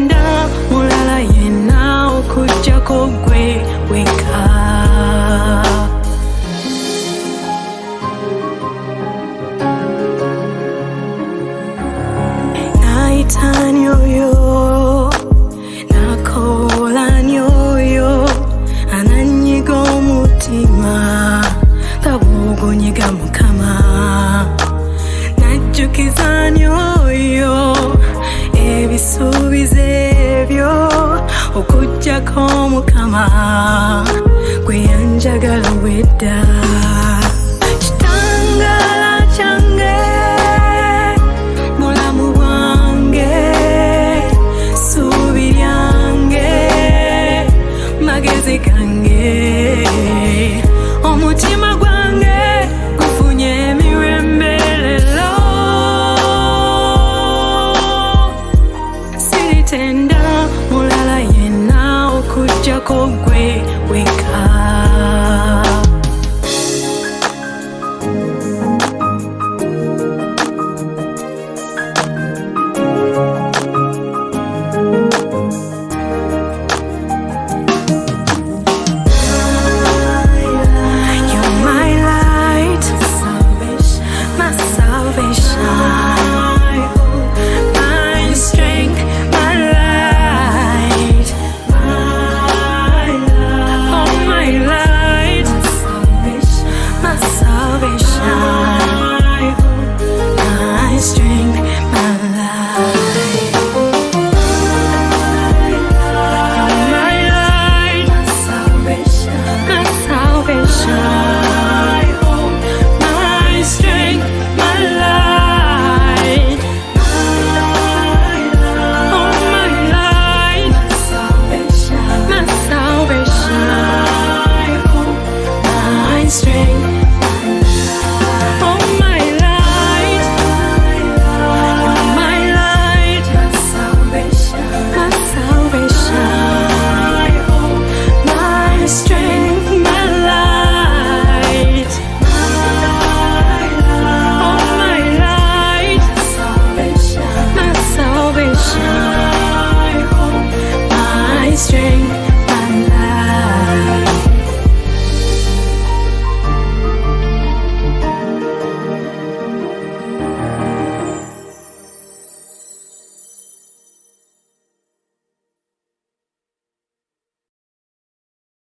Siritenda mulala yenna okujjako gwe wekka. Naita nyoyo, nakola nyoyo, ananyiga omutima nga bw'ogunyiga Mukama. Najjukiza nyoyo ebisuubizo ebyo okujjako Mukama gwe yanjagala wedda. Kitangala kyange, mulamu bwange, ssuubi lyange, magezi gange, omutima gwange gufunye emiremberero. Siritenda mulala yenna okujjako gwe wekka.